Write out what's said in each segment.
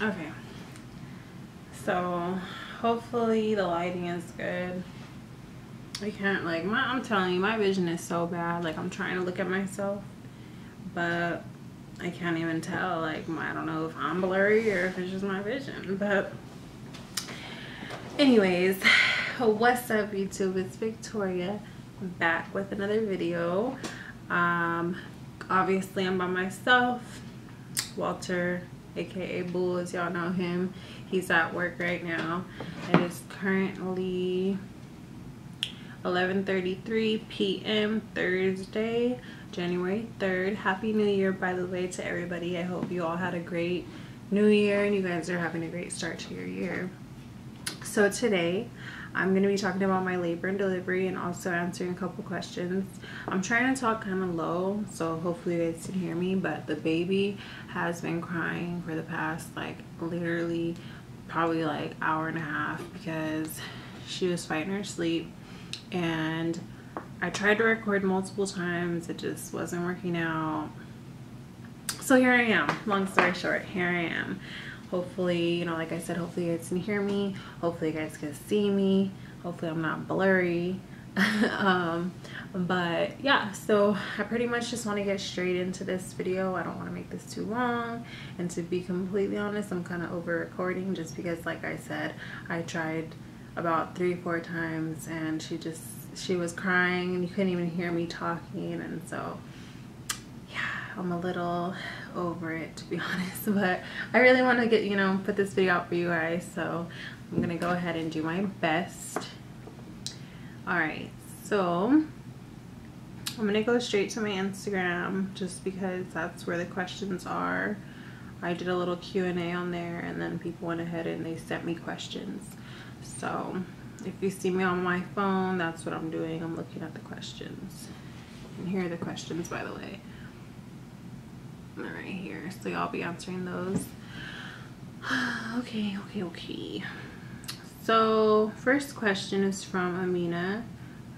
Okay, so hopefully the lighting is good. I can't, like, I'm telling you, my vision is so bad. Like, I'm trying to look at myself, but I can't even tell. Like, I don't know if I'm blurry or if it's just my vision. But anyways, what's up, YouTube? It's Victoria, back with another video. Obviously I'm by myself. Walter, aka Bull, as y'all know him, he's at work right now. It is currently 11:33 p.m. Thursday, January 3rd. Happy New Year, by the way, to everybody. I hope you all had a great New Year and you guys are having a great start to your year. So today I'm going to be talking about my labor and delivery and also answering a couple questions. I'm trying to talk kind of low, so hopefully you guys can hear me, but the baby has been crying for the past, like, literally probably like hour and a half because she was fighting her sleep. And I tried to record multiple times, it just wasn't working out. So here I am. Long story short, here I am. Hopefully, you know, like I said, hopefully you guys can hear me. Hopefully you guys can see me. Hopefully I'm not blurry. But yeah, so I pretty much just want to get straight into this video. I don't want to make this too long. And to be completely honest, I'm kind of over recording just because, like I said, I tried about 3-4 times and she was crying and you couldn't even hear me talking, and so yeah, I'm a little over it, to be honest, but I really want to get, you know, put this video out for you guys, so I'm gonna go ahead and do my best. All right, so I'm gonna go straight to my Instagram just because that's where the questions are. I did a little Q&A on there and then people went ahead and they sent me questions. So if you see me on my phone, that's what I'm doing. I'm looking at the questions. And here are the questions, by the way. Right here. So y'all be answering those. Okay. So first question is from Amina.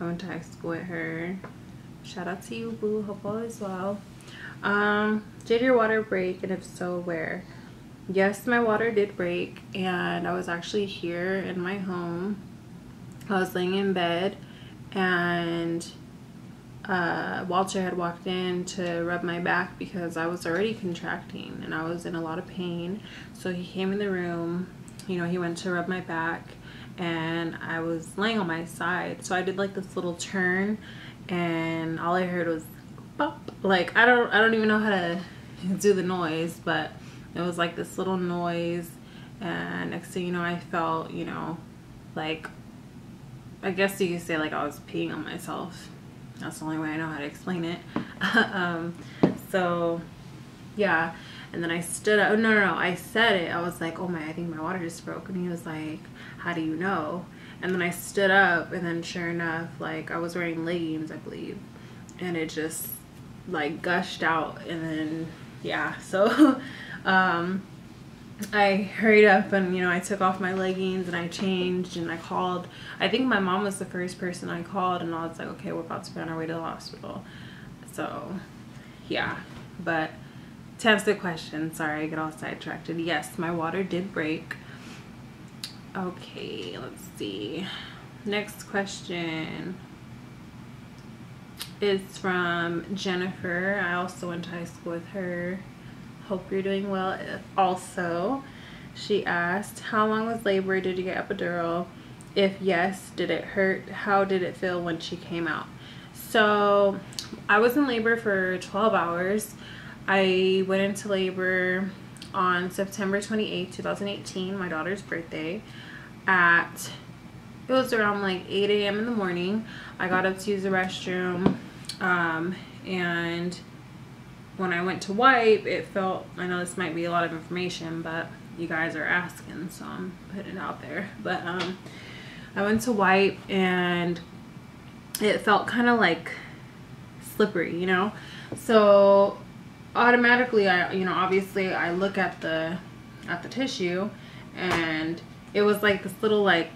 I went to high school with her. Shout out to you, boo. Hope all is well. Did your water break, and if so, where? Yes, my water did break, and I was actually here in my home. I was laying in bed, and Walter had walked in to rub my back because I was already contracting and I was in a lot of pain. So he came in the room, you know, he went to rub my back, and I was laying on my side. So I did like this little turn, and all I heard was pop. Like, I don't even know how to do the noise, but it was like this little noise, and next thing you know, I felt, you know, like, I guess you could say like I was peeing on myself. That's the only way I know how to explain it. So yeah, and then I stood up. No, I said it. I was like, oh my, I think my water just broke. And he was like, how do you know? And then I stood up, and then sure enough, like, I was wearing leggings, I believe, and it just like gushed out. And then yeah, so I hurried up and, you know, I took off my leggings and I changed and I called. I think my mom was the first person I called, and I was like, okay, we're about to be on our way to the hospital. So yeah, but to answer the question, sorry, I get all sidetracked. Yes, my water did break. Okay, let's see. Next question is from Jennifer. I also went to high school with her. Hope you're doing well. Also, she asked, how long was labor? Did you get epidural? If yes, did it hurt? How did it feel when she came out? So I was in labor for 12 hours. I went into labor on September 28, 2018, my daughter's birthday. It was around like 8 a.m. in the morning. I got up to use the restroom, and when I went to wipe, it felt, I know this might be a lot of information, but you guys are asking, so I'm putting it out there. But I went to wipe, and it felt kind of like slippery, you know? So automatically, obviously I look at the tissue, and it was like this little, like,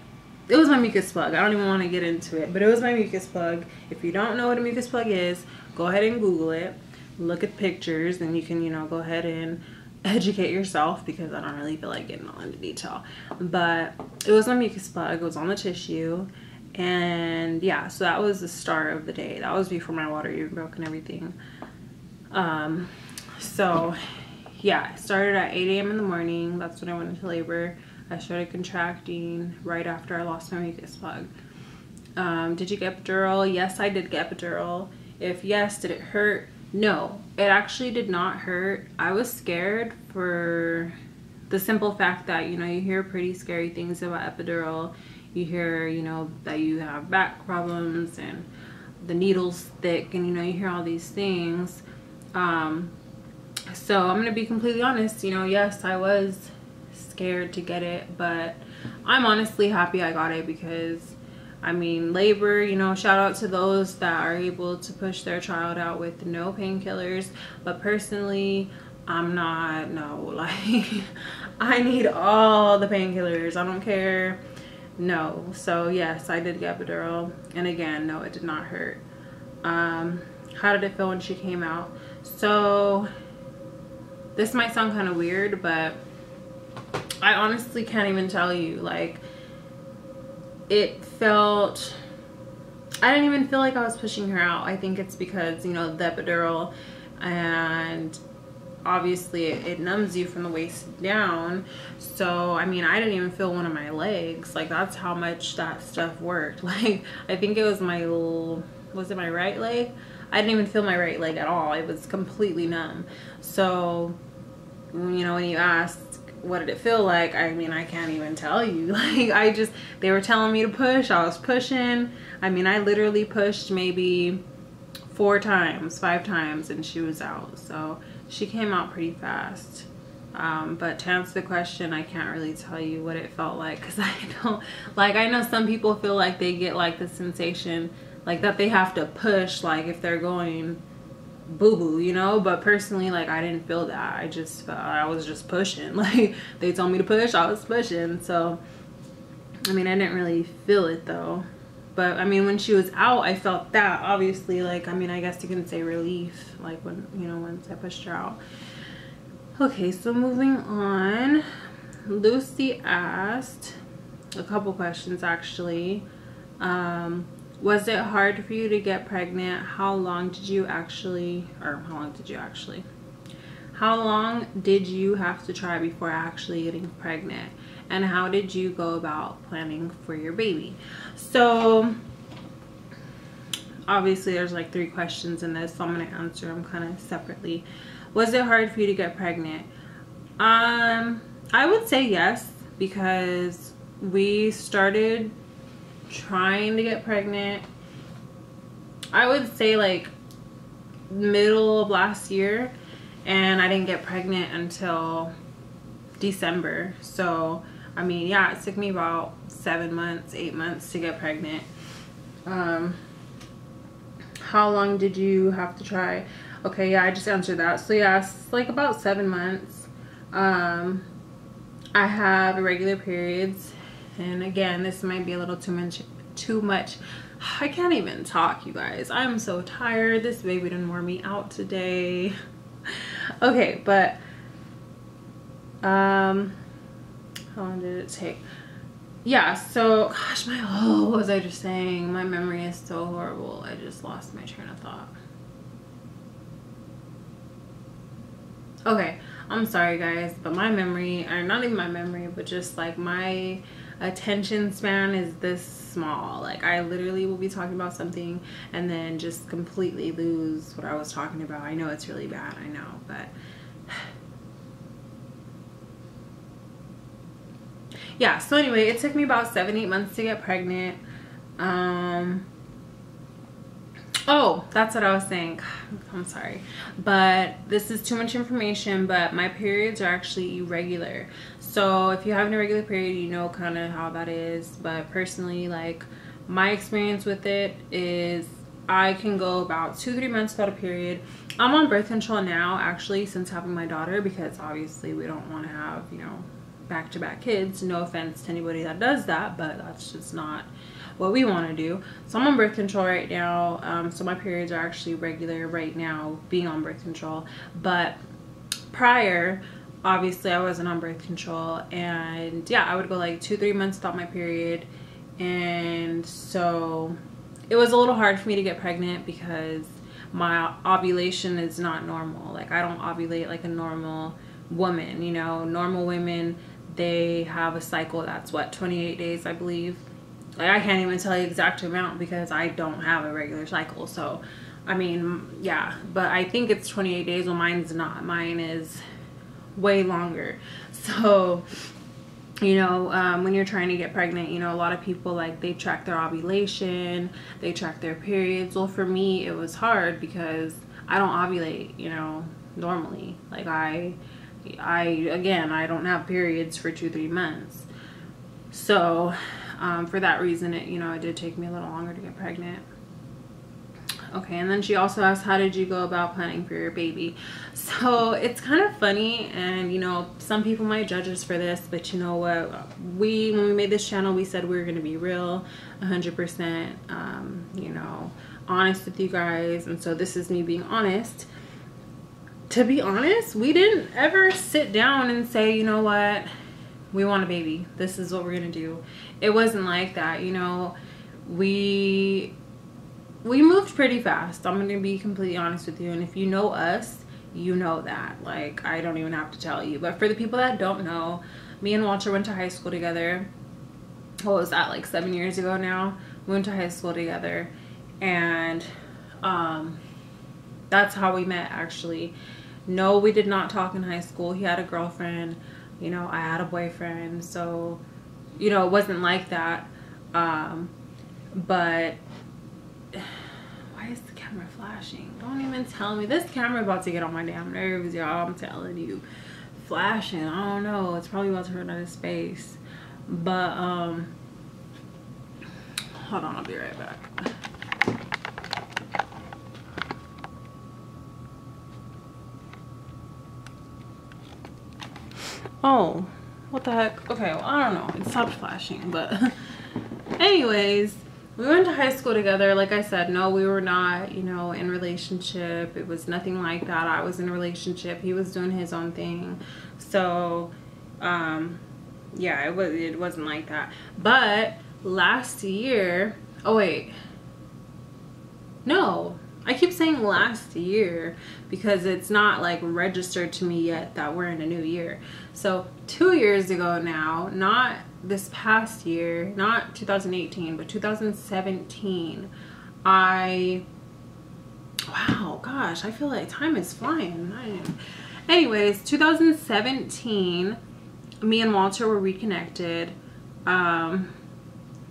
it was my mucus plug. I don't even want to get into it, but it was my mucus plug. If you don't know what a mucus plug is, go ahead and Google it. Look at pictures, and you can, you know, go ahead and educate yourself because I don't really feel like getting all into detail. But it was my mucus plug. It was on the tissue. And yeah, so that was the start of the day. That was before my water even broke and everything. So yeah, I started at 8 a.m. in the morning. That's when I went into labor. I started contracting right after I lost my mucus plug. Did you get epidural? Yes, I did get epidural. If yes, did it hurt? No, it actually did not hurt. I was scared for the simple fact that, you know, you hear pretty scary things about epidural. You hear, you know, that you have back problems and the needle's thick, and, you know, you hear all these things. So I'm gonna be completely honest, you know, yes, I was scared to get it, but I'm honestly happy I got it because, I mean, labor, you know, shout out to those that are able to push their child out with no painkillers. But personally, I'm not, no, like, I need all the painkillers. I don't care. No. So yes, I did get epidural. And again, no, it did not hurt. How did it feel when she came out? So this might sound kind of weird, but I honestly can't even tell you. Like, it felt, I didn't even feel like I was pushing her out. I think it's because, you know, the epidural, and obviously it numbs you from the waist down. So I mean, I didn't even feel one of my legs. Like, that's how much that stuff worked. Like, I think it was my, was it my right leg? I didn't even feel my right leg at all. It was completely numb. So, you know, when you ask what did it feel like, I mean, I can't even tell you. Like, they were telling me to push, I was pushing. I mean, I literally pushed maybe 4 times, 5 times, and she was out. So she came out pretty fast. But to answer the question, I can't really tell you what it felt like, because I don't, like, I know some people feel like they get like the sensation like that they have to push, like if they're going boo-boo, you know. But personally, like, I didn't feel that. I just felt I was just pushing. Like, they told me to push, I was pushing. So I mean, I didn't really feel it though. But I mean, when she was out, I felt that, obviously. Like, I mean, I guess you can say relief, like, when, you know, once I pushed her out. Okay, so moving on, Lucy asked a couple questions actually. Was it hard for you to get pregnant? How long did you actually have to try before actually getting pregnant? And how did you go about planning for your baby? So obviously there's like 3 questions in this, so I'm going to answer them kind of separately. Was it hard for you to get pregnant? I would say yes, because we started trying to get pregnant, I would say like middle of last year, and I didn't get pregnant until December. So I mean, yeah, it took me about 7 months, 8 months to get pregnant. How long did you have to try? Okay, yeah, I just answered that. So yeah, it's like about 7 months. I have irregular periods, and again, this might be a little too much. I can't even talk, you guys. I'm so tired. This baby didn't wear me out today. Okay, but how long did it take? Yeah, so gosh, what was I just saying? My memory is so horrible. I just lost my train of thought. Okay, I'm sorry guys, but my memory, or not even my memory, but just like my attention span is this small. Like, I literally will be talking about something and then just completely lose what I was talking about. I know it's really bad, I know, but yeah. So anyway, it took me about 7-8 months to get pregnant. Oh, that's what I was saying. I'm sorry, but this is too much information, but my periods are actually irregular. So if you have an irregular period, you know kind of how that is. But personally, like, my experience with it is I can go about 2-3 months without a period. I'm on birth control now, actually, since having my daughter, because obviously we don't want to have, you know, back-to-back kids. No offense to anybody that does that, but that's just not what we want to do. So I'm on birth control right now. So my periods are actually regular right now, being on birth control. But prior, obviously I wasn't on birth control, and yeah, I would go like 2-3 months without my period. And so it was a little hard for me to get pregnant because my ovulation is not normal. Like, I don't ovulate like a normal woman, you know. Normal women, they have a cycle that's what, 28 days, I believe. Like, I can't even tell you the exact amount because I don't have a regular cycle. So I mean, yeah, but I think it's 28 days. Well, mine's not. Mine is way longer. So, you know, when you're trying to get pregnant, you know, a lot of people, like, they track their ovulation, they track their periods. Well, for me, it was hard because I don't ovulate, you know, normally. Like, again, I don't have periods for 2-3 months. So for that reason, it, you know, it did take me a little longer to get pregnant. Okay, and then she also asked, how did you go about planning for your baby? So it's kind of funny, and you know, some people might judge us for this, but you know what, when we made this channel, we said we were going to be real, 100%, you know, honest with you guys. And so this is me being honest. To be honest, we didn't ever sit down and say, you know what, we want a baby, this is what we're gonna do. It wasn't like that, you know. We moved pretty fast. I'm gonna be completely honest with you, and if you know us, you know that. Like, I don't even have to tell you. But for the people that don't know, me and Walter went to high school together. What was that, like 7 years ago now? We went to high school together, and that's how we met, actually. No, we did not talk in high school. He had a girlfriend, you know, I had a boyfriend, so, you know, it wasn't like that. But why is the camera flashing? Don't even tell me. This camera about to get on my damn nerves, y'all. I'm telling you. Flashing, I don't know. It's probably about to run out of space. But hold on, I'll be right back. Oh, what the heck? Okay, well, I don't know. It stopped flashing, but anyways, we went to high school together. Like I said, no, we were not, you know, in relationship. It was nothing like that. I was in a relationship. He was doing his own thing. So, yeah, it wasn't like that. But last year, oh wait, no, I keep saying last year because it's not like registered to me yet that we're in a new year. So 2 years ago now, not this past year, not 2018, but 2017, wow, gosh, I feel like time is flying. Anyways, 2017, me and Walter were reconnected.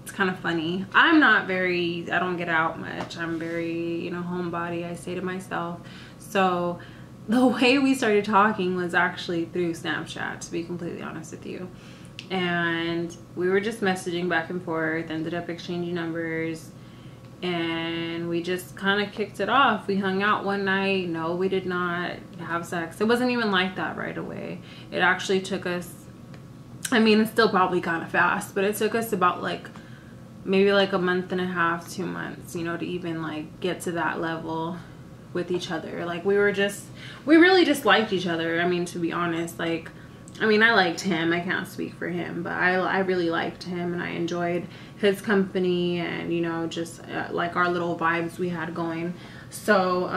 It's kind of funny. I don't get out much. I'm very, you know, homebody. I stay to myself. So the way we started talking was actually through Snapchat, to be completely honest with you. And we were just messaging back and forth, ended up exchanging numbers, and we just kind of kicked it off. We hung out one night. No, we did not have sex. It wasn't even like that right away. It actually took us, I mean, it's still probably kind of fast, but it took us about like maybe like a month and a half, 2 months, you know, to even like get to that level with each other. Like, we really just liked each other. I mean, to be honest, like, I mean, I liked him. I can't speak for him, but I really liked him, and I enjoyed his company, and, you know, just like our little vibes we had going. So,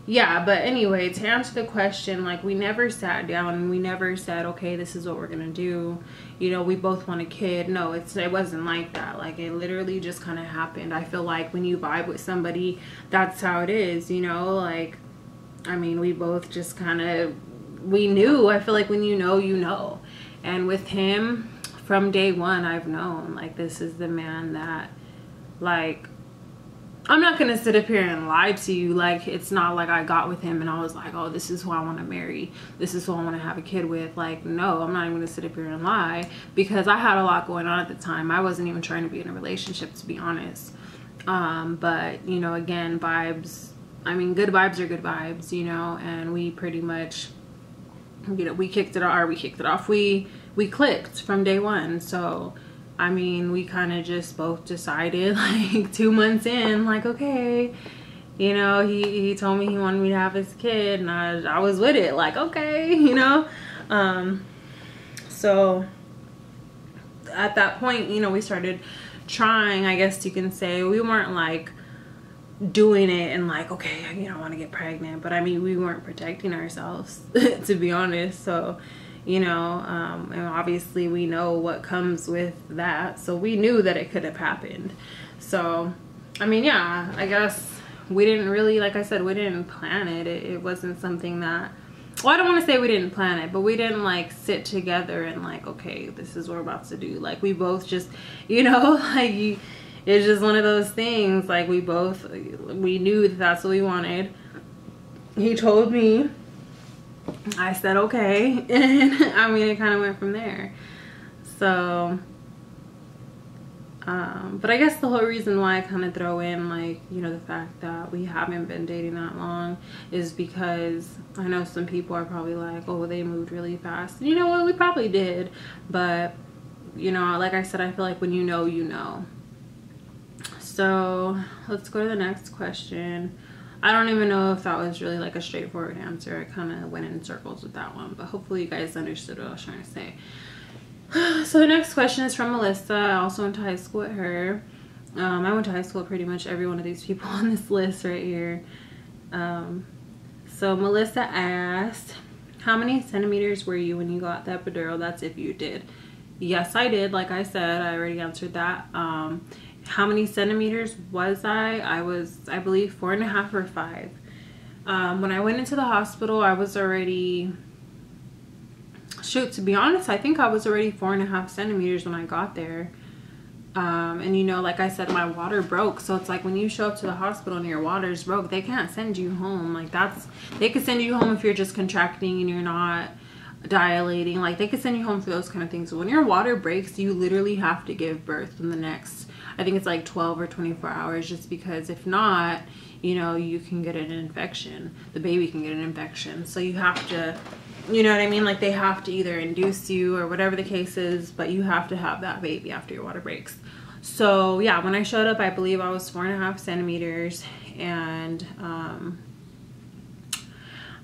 yeah, but anyway, to answer the question, like, we never sat down and we never said, okay, this is what we're gonna do. You know, we both want a kid. No, it wasn't like that. Like, it literally just kind of happened. I feel like when you vibe with somebody, that's how it is, you know? Like, I mean, we both just kind of, we knew. I feel like when you know, you know. And with him, from day one, I've known, like, this is the man that, like, I'm not gonna sit up here and lie to you. Like, it's not like I got with him and I was like, oh, this is who I want to marry, this is who I want to have a kid with. Like, no, I'm not even gonna sit up here and lie, because I had a lot going on at the time. I wasn't even trying to be in a relationship, to be honest. But, you know, again, vibes, I mean, good vibes are good vibes, you know. And we pretty much, you know, we kicked it off, we clicked from day one. So I mean, we kind of just both decided, like, 2 months in, like, okay, You know, he told me he wanted me to have his kid, and I was with it, like, okay, you know. So at that point, you know, we started trying, I guess you can say. We weren't like doing it and like, okay, you know, I want to get pregnant, but I mean, we weren't protecting ourselves to be honest. So, you know, and obviously we know what comes with that, so we knew that it could have happened. So I mean, yeah, I guess we didn't really, like I said, we didn't plan it. It wasn't something that, well, I don't want to say we didn't plan it, but we didn't like sit together and like, okay, this is what we're about to do. Like we both just, you know, like it's just one of those things. Like we knew that that's what we wanted. He told me, I said okay, and I mean, it kind of went from there. So but I guess the whole reason why I kind of throw in, like, you know, the fact that we haven't been dating that long is because I know some people are probably like, oh, they moved really fast. And you know what, we probably did, but you know, like I said, I feel like when you know, you know. So let's go to the next question. I don't even know if that was really like a straightforward answer. I kind of went in circles with that one, but hopefully you guys understood what I was trying to say. So the next question is from Melissa. I also went to high school with her. I went to high school with pretty much every one of these people on this list right here. So Melissa asked, how many centimeters were you when you got the epidural? That's if you did. Yes, I did. Like I said, I already answered that. How many centimeters was I? I was, I believe, 4.5 or 5. When I went into the hospital, I was already, shoot, to be honest, I think I was already 4.5 centimeters when I got there. And you know, like I said, my water broke. So it's like when you show up to the hospital and your water's broke, they can't send you home. Like they could send you home if you're just contracting and you're not dilating. Like they could send you home for those kind of things. So when your water breaks, you literally have to give birth in the next, I think it's like 12 or 24 hours, just because if not, you know, you can get an infection. The baby can get an infection. So you have to, you know what I mean? Like they have to either induce you or whatever the case is, but you have to have that baby after your water breaks. So yeah, when I showed up, I believe I was 4.5 centimeters. And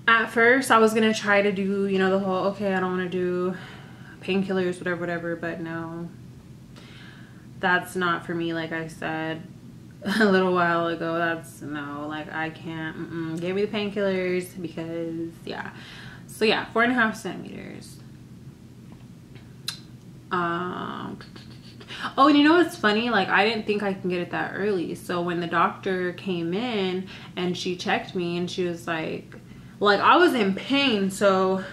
at first I was gonna try to do, you know, the whole, okay, I don't want to do painkillers, whatever, but no, that's not for me. Like I said a little while ago, that's no, like I can't. Give me the painkillers, because yeah. So yeah, 4.5 centimeters. Oh, and you know what's funny? Like I didn't think I can get it that early. So when the doctor came in and she checked me, and she was like I was in pain. So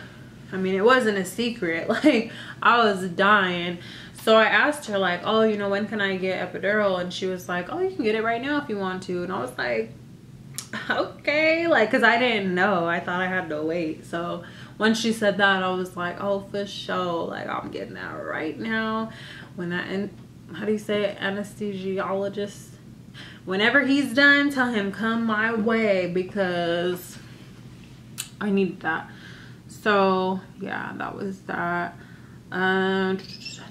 I mean, it wasn't a secret. Like I was dying. So I asked her like, oh, you know, when can I get epidural? And she was like, oh, you can get it right now if you want to. And I was like, okay, like, because I didn't know. I thought I had to wait. So when she said that, I was like, oh, for sure, like I'm getting that right now. When that, and how do you say it, anesthesiologist, whenever he's done, tell him come my way, because I needed that. So yeah, that was that.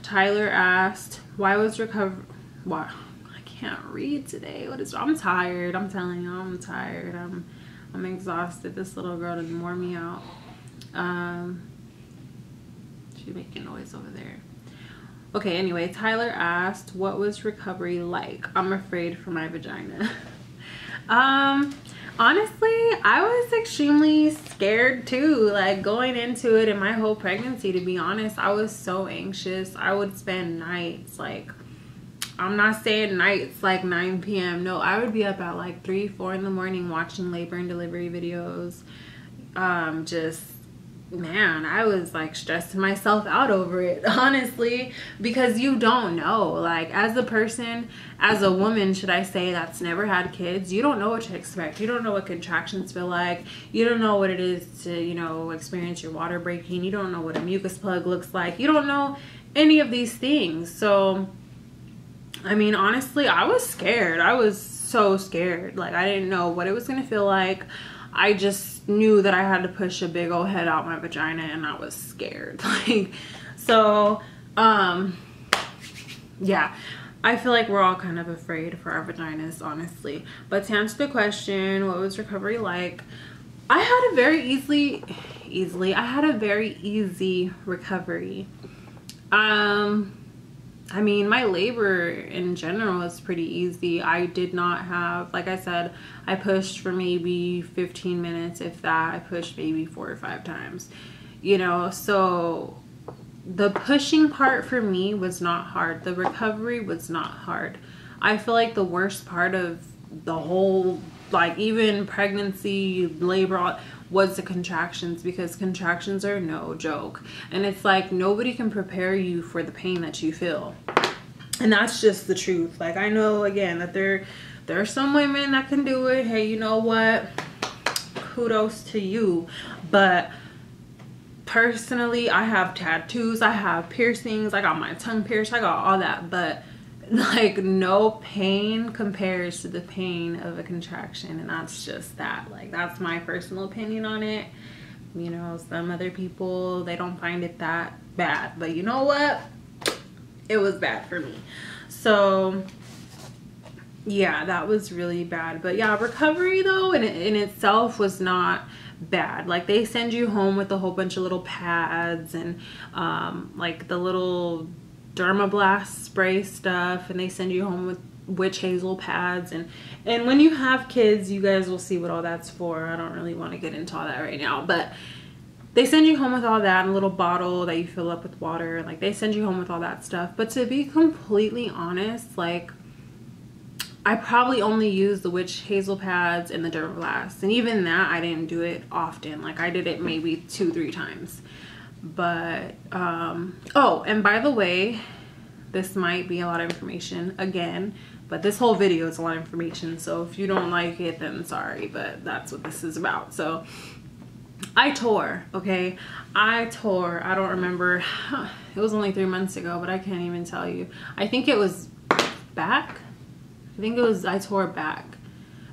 Tyler asked, why was recovery, why, I can't read today, what is, I'm tired, I'm telling you, I'm tired, I'm exhausted. This little girl didn't wear me out. She's making noise over there. Okay, anyway, Tyler asked, what was recovery like? I'm afraid for my vagina. Honestly, I was extremely scared too, like going into it, and my whole pregnancy, to be honest, I was so anxious. I would spend nights, like, I'm not saying nights like 9 p.m. No, I would be up at like 3, 4 in the morning watching labor and delivery videos. Just, man, I was like stressing myself out over it, honestly, because you don't know, like as a person, as a woman, should I say, that's never had kids, you don't know what to expect. You don't know what contractions feel like. You don't know what it is to, you know, experience your water breaking. You don't know what a mucus plug looks like. You don't know any of these things. So I mean, honestly, I was scared. I was so scared. Like I didn't know what it was gonna feel like. I just knew that I had to push a big old head out my vagina, and I was scared. Like, so, yeah. I feel like we're all kind of afraid for our vaginas, honestly. But to answer the question, what was recovery like? I had a very I had a very easy recovery. I mean, my labor in general was pretty easy. I did not have, like I said, I pushed for maybe 15 minutes, if that. I pushed maybe 4 or 5 times, you know, so the pushing part for me was not hard. The recovery was not hard. I feel like the worst part of the whole, like even pregnancy, labor, was the contractions, because contractions are no joke. And it's like nobody can prepare you for the pain that you feel. And that's just the truth. Like, I know, again, that there are some women that can do it. Hey, you know what? Kudos to you. But personally, I have tattoos, I have piercings, I got my tongue pierced, I got all that. But like, no pain compares to the pain of a contraction. And that's just that. Like, that's my personal opinion on it. You know, some other people, they don't find it that bad. But you know what? It was bad for me. So yeah, that was really bad. But yeah, recovery though in itself was not bad. Like, they send you home with a whole bunch of little pads and like the little Dermablast spray stuff, and they send you home with witch hazel pads, and when you have kids, you guys will see what all that's for. I don't really want to get into all that right now, but they send you home with all that in a little bottle that you fill up with water. Like, they send you home with all that stuff. But to be completely honest, like, I probably only used the witch hazel pads and the Dermablast. And even that, I didn't do it often. Like, I did it maybe 2-3 times. But, oh, and by the way, this might be a lot of information again. But this whole video is a lot of information. So if you don't like it, then sorry. But that's what this is about. So I tore, okay? I tore. I don't remember. It was only 3 months ago, but I can't even tell you. I think it was back. I tore back.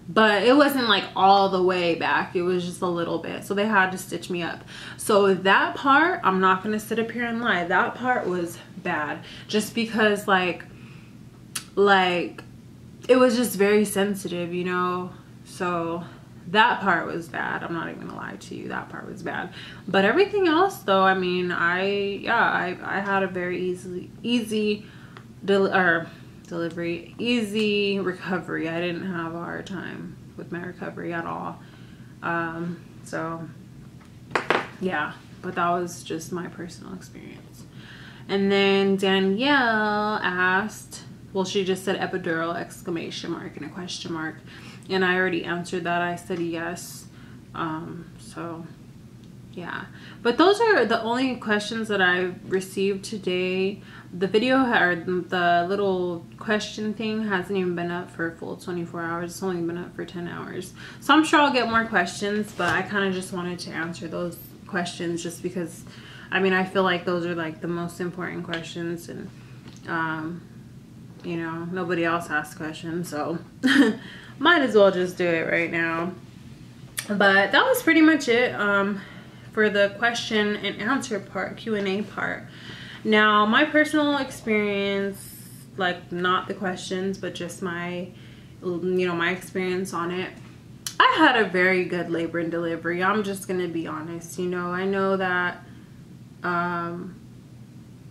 But it wasn't like all the way back. It was just a little bit. So they had to stitch me up. So that part, I'm not going to sit up here and lie. That part was bad. Just because like it was just very sensitive, you know? So that part was bad. I'm not even gonna lie to you. That part was bad. But everything else though, I mean, I had a very easy delivery, easy recovery. I didn't have a hard time with my recovery at all. So yeah, but that was just my personal experience. And then Danielle asked, well, she just said epidural exclamation mark and a question mark. And I already answered that. I said yes. So yeah, but those are the only questions that I received today. The video or the little question thing hasn't even been up for a full 24 hours. It's only been up for 10 hours. So I'm sure I'll get more questions, but I kind of just wanted to answer those questions just because, I mean, I feel like those are like the most important questions, and you know, nobody else asks questions, so might as well just do it right now. But that was pretty much it for the question and answer part, Q&A part. Now, my personal experience, like not the questions, but just my, you know, my experience on it. I had a very good labor and delivery. I'm just gonna be honest. You know, I know that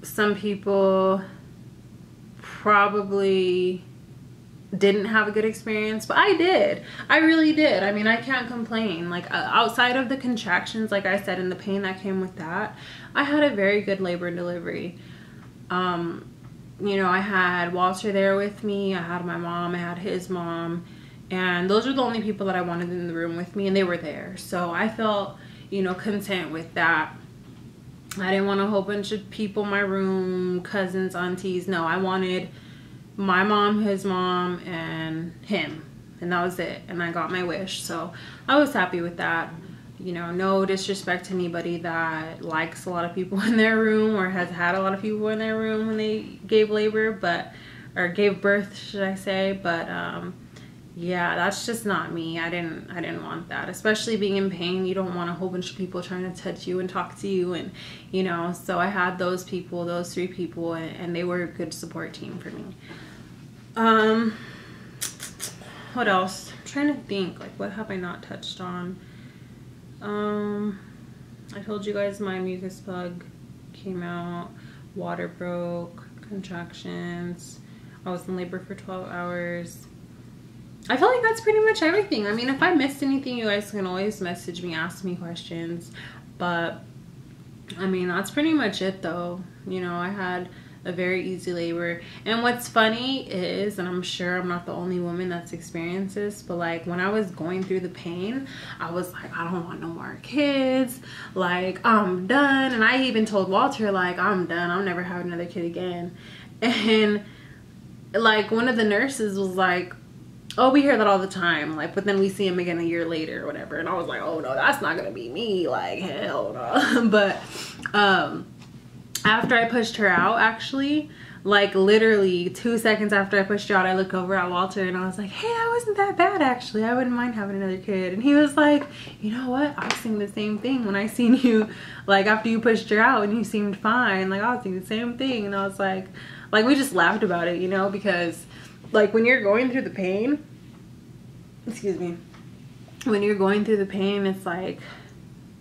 some people probably didn't have a good experience, but I did. I really did. I mean, I can't complain. Like outside of the contractions, like I said, and the pain that came with that, I had a very good labor and delivery. You know, I had Walter there with me. I had my mom. I had his mom. And those are the only people that I wanted in the room with me, and they were there. So I felt, you know, content with that. I didn't want a whole bunch of people in my room, cousins, aunties. No, I wanted my mom, his mom, and him. And that was it. And I got my wish. So I was happy with that. You know, no disrespect to anybody that likes a lot of people in their room or has had a lot of people in their room when they gave labor, but, or gave birth, should I say. But, yeah, that's just not me. I didn't want that, especially being in pain. You don't want a whole bunch of people trying to touch you and talk to you, and you know, so I had those people, those 3 people, and they were a good support team for me. What else? I'm trying to think, like, what have I not touched on? I told you guys my mucus plug came out, water broke, contractions, I was in labor for 12 hours. I feel like that's pretty much everything. I mean, if I missed anything, you guys can always message me, ask me questions, but I mean, that's pretty much it though. You know, I had a very easy labor. And what's funny is, and I'm sure I'm not the only woman that's experienced this, but like when I was going through the pain, I was like, I don't want no more kids, like I'm done. And I even told Walter, like, I'm done, I'll never have another kid again. And like one of the nurses was like, oh, we hear that all the time, like, but then we see him again a year later or whatever. And I was like, oh no, that's not gonna be me, like, hell no. But after I pushed her out, actually, like literally 2 seconds after I pushed her out, I looked over at Walter and I was like, hey, I wasn't that bad actually, I wouldn't mind having another kid. And he was like, you know what, I was thinking the same thing when I seen you, like after you pushed her out and you seemed fine, like I was thinking the same thing. And I was like we just laughed about it, you know, because like when you're going through the pain, excuse me, when you're going through the pain, it's like,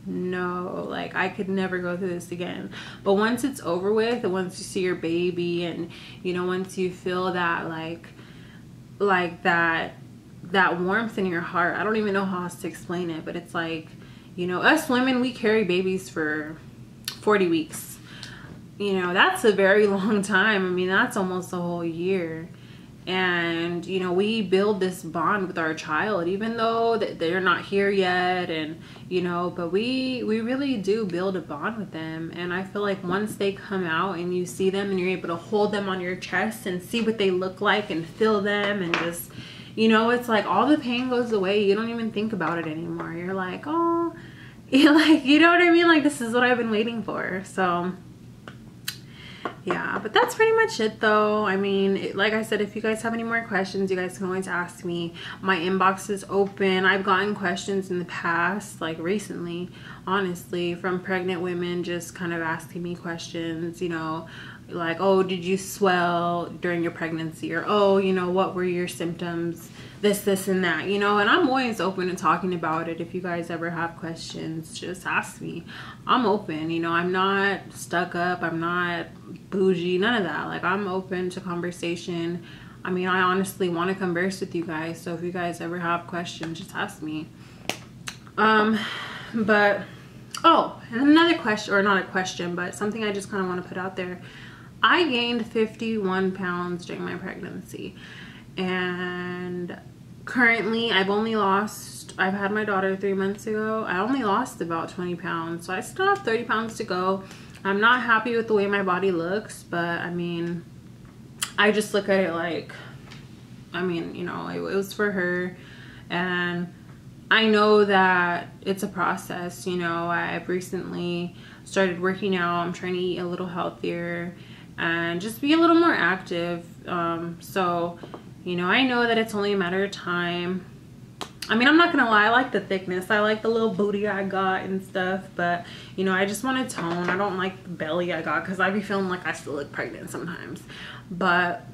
no, like I could never go through this again. But once it's over with, and once you see your baby, and you know, once you feel that like that warmth in your heart, I don't even know how else to explain it, but it's like, you know, us women, we carry babies for 40 weeks. You know, that's a very long time. I mean, that's almost a whole year. And you know, we build this bond with our child, even though they're not here yet, and you know, but we really do build a bond with them. And I feel like once they come out and you see them and you're able to hold them on your chest and see what they look like and feel them, and just, you know, it's like all the pain goes away. You don't even think about it anymore. You're like, oh, you're like, you know what I mean, like this is what I've been waiting for. So yeah, but that's pretty much it though. I mean, like I said, if you guys have any more questions, you guys can always ask me. My inbox is open. I've gotten questions in the past, like recently, honestly, from pregnant women just kind of asking me questions, you know, like, oh, did you swell during your pregnancy? Or, oh, you know, what were your symptoms? This and that, you know. And I'm always open to talking about it. If you guys ever have questions, just ask me. I'm open, you know. I'm not stuck up, I'm not bougie, none of that. Like, I'm open to conversation. I mean, I honestly want to converse with you guys, so if you guys ever have questions, just ask me. But oh, and another question, or not a question, but something I just kind of want to put out there. I gained 51 pounds during my pregnancy, and currently I've had my daughter 3 months ago. I only lost about 20 pounds, so I still have 30 pounds to go. I'm not happy with the way my body looks, but I mean, I just look at it like, I mean, you know, it was for her, and I know that it's a process. You know, I've recently started working out. I'm trying to eat a little healthier and just be a little more active. So, you know, I know that it's only a matter of time. I mean, I'm not gonna lie, I like the thickness. I like the little booty I got and stuff, but you know, I just want to tone. I don't like the belly I got, because I be feeling like I still look pregnant sometimes. But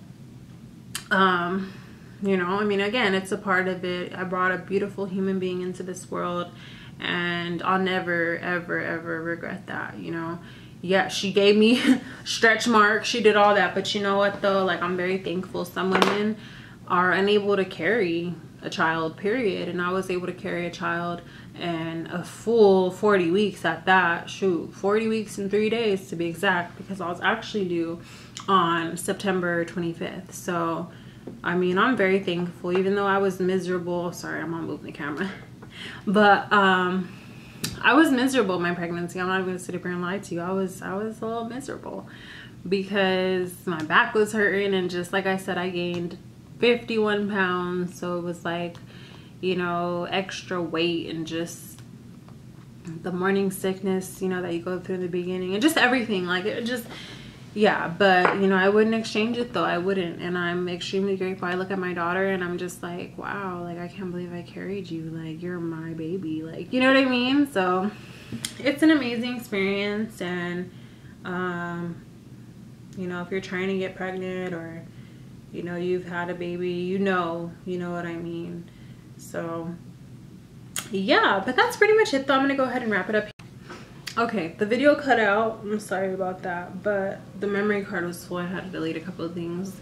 you know, I mean, again, it's a part of it. I brought a beautiful human being into this world, and I'll never ever ever regret that, you know. Yeah, she gave me stretch marks, she did all that, but you know what though, like, I'm very thankful. Some women are unable to carry a child, period, and I was able to carry a child, and a full 40 weeks at that. Shoot, 40 weeks and 3 days to be exact, because I was actually due on September 25th. So I mean, I'm very thankful, even though I was miserable. Sorry, I'm not moving the camera. But I was miserable in my pregnancy. I'm not going to sit up here and lie to you. I was a little miserable because my back was hurting, and just like I said, I gained 51 pounds. So it was like, you know, extra weight, and just the morning sickness, you know, that you go through in the beginning, and just everything. Like, it just, yeah. But you know, I wouldn't exchange it though. I wouldn't. And I'm extremely grateful. I look at my daughter and I'm just like, wow, like, I can't believe I carried you. Like, you're my baby. Like, you know what I mean? So it's an amazing experience. And you know, if you're trying to get pregnant, or you know, you've had a baby, you know what I mean. So yeah, but that's pretty much it though. I'm gonna go ahead and wrap it up. Okay, the video cut out, I'm sorry about that, but the memory card was full. I had to delete a couple of things,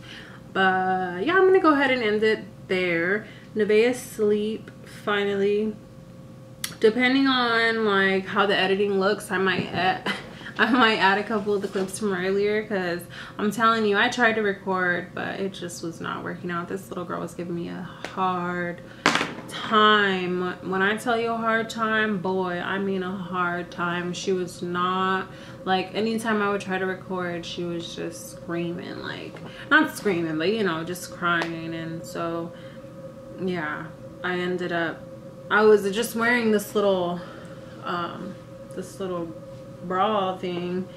but yeah, I'm gonna go ahead and end it there. Nevaeh's asleep finally. Depending on like how the editing looks, I might add a couple of the clips from earlier, because I'm telling you, I tried to record but it just was not working out. This little girl was giving me a hard time. When I tell you a hard time, boy, I mean a hard time. She was not, like, anytime I would try to record, she was just screaming, like, not screaming, but you know, just crying. And so yeah, I was just wearing this little bra thing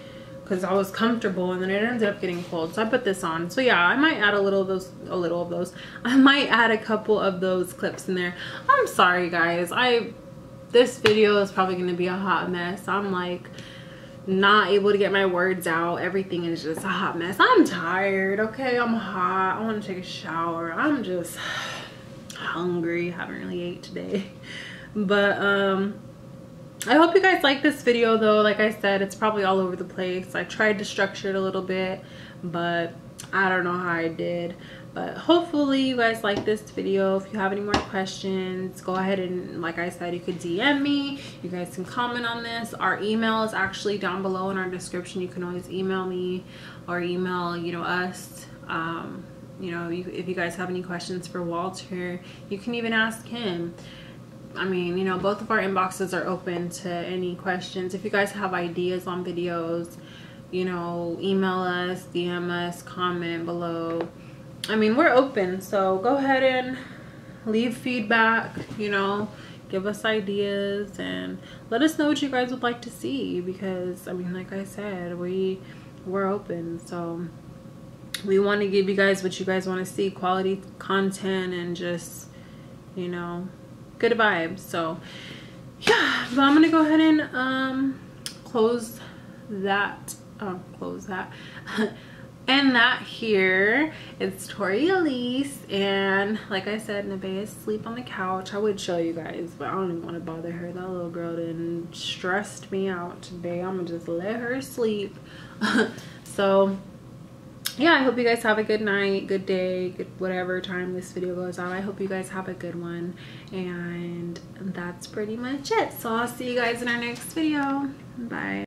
because I was comfortable, and then it ended up getting cold, so I put this on. So yeah, I might add a little of those. I might add a couple of those clips in there. I'm sorry guys, this video is probably going to be a hot mess. I'm like not able to get my words out. Everything is just a hot mess. I'm tired, okay? I'm hot. I want to take a shower. I'm just hungry. Haven't really ate today. But I hope you guys like this video though. Like I said, it's probably all over the place. I tried to structure it a little bit, but I don't know how I did. But hopefully you guys like this video. If you have any more questions, go ahead and, like I said, you could DM me. You guys can comment on this. Our email is actually down below in our description. You can always email me or email, you know, us. You know, if you guys have any questions for Walter, you can even ask him. I mean, you know, both of our inboxes are open to any questions. If you guys have ideas on videos, you know, email us, DM us, comment below. I mean, we're open, so go ahead and leave feedback, you know, give us ideas and let us know what you guys would like to see, because I mean, like I said, we're open. So we want to give you guys what you guys want to see, quality content and just, you know, good vibes. So yeah, but I'm gonna go ahead and close that and that here. It's Tori Elise, and like I said, Nevaeh is asleep on the couch. I would show you guys, but I don't even want to bother her. That little girl done stressed me out today. I'm gonna just let her sleep. So yeah, I hope you guys have a good night, good day, good whatever time this video goes out. I hope you guys have a good one, and that's pretty much it. So I'll see you guys in our next video. Bye.